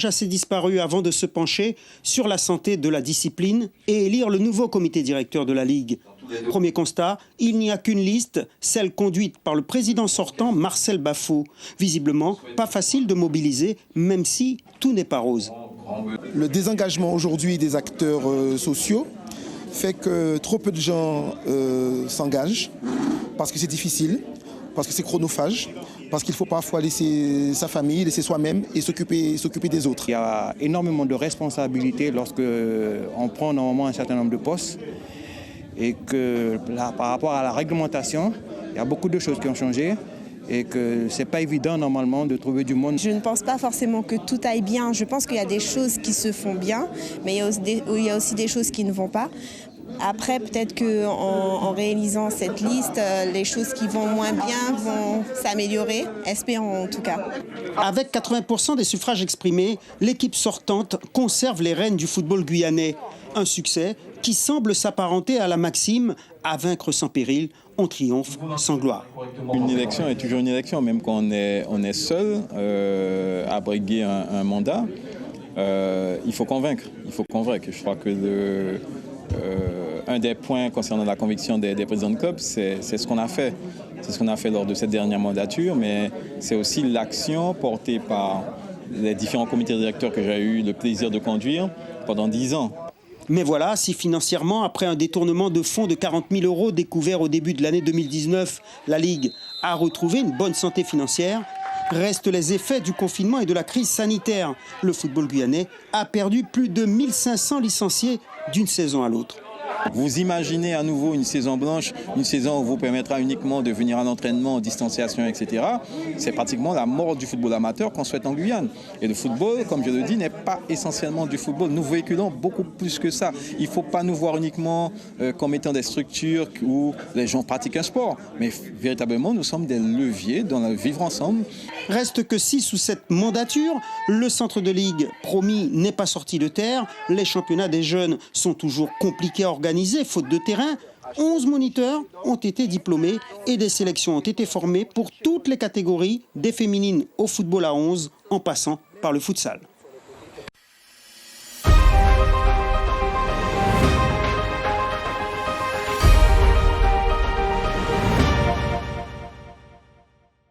Assez disparu avant de se pencher sur la santé de la discipline et élire le nouveau comité directeur de la Ligue. Premier constat, il n'y a qu'une liste, celle conduite par le président sortant Marcel Bafo. Visiblement, pas facile de mobiliser, même si tout n'est pas rose. Le désengagement aujourd'hui des acteurs sociaux fait que trop peu de gens s'engagent parce que c'est difficile, parce que c'est chronophage, parce qu'il faut parfois laisser sa famille, laisser soi-même et s'occuper des autres. Il y a énormément de responsabilités lorsque on prend normalement un certain nombre de postes et que là, par rapport à la réglementation, il y a beaucoup de choses qui ont changé et que ce n'est pas évident normalement de trouver du monde. Je ne pense pas forcément que tout aille bien. Je pense qu'il y a des choses qui se font bien, mais il y a aussi des choses qui ne vont pas. Après, peut-être qu'en réalisant cette liste, les choses qui vont moins bien vont s'améliorer, espérons en tout cas. Avec 80% des suffrages exprimés, l'équipe sortante conserve les rênes du football guyanais. Un succès qui semble s'apparenter à la maxime « à vaincre sans péril, on triomphe sans gloire ». Une élection est toujours une élection, même quand on est seul à briguer un mandat. Il faut convaincre. Je crois que un des points concernant la conviction des présidents de club, c'est ce qu'on a fait. C'est ce qu'on a fait lors de cette dernière mandature, mais c'est aussi l'action portée par les différents comités directeurs que j'ai eu le plaisir de conduire pendant 10 ans. Mais voilà, si financièrement, après un détournement de fonds de 40 000 € découvert au début de l'année 2019, la Ligue a retrouvé une bonne santé financière, restent les effets du confinement et de la crise sanitaire. Le football guyanais a perdu plus de 1500 licenciés d'une saison à l'autre. Vous imaginez à nouveau une saison blanche, une saison où vous permettra uniquement de venir à l'entraînement, en distanciation, etc. C'est pratiquement la mort du football amateur qu'on souhaite en Guyane. Et le football, comme je le dis, n'est pas essentiellement du football. Nous véhiculons beaucoup plus que ça. Il ne faut pas nous voir uniquement comme étant des structures où les gens pratiquent un sport. Mais véritablement, nous sommes des leviers dans le vivre ensemble. Reste que si sous cette mandature, le centre de ligue promis n'est pas sorti de terre, les championnats des jeunes sont toujours compliqués à organiser, faute de terrain. 11 moniteurs ont été diplômés et des sélections ont été formées pour toutes les catégories, des féminines au football à 11 en passant par le futsal.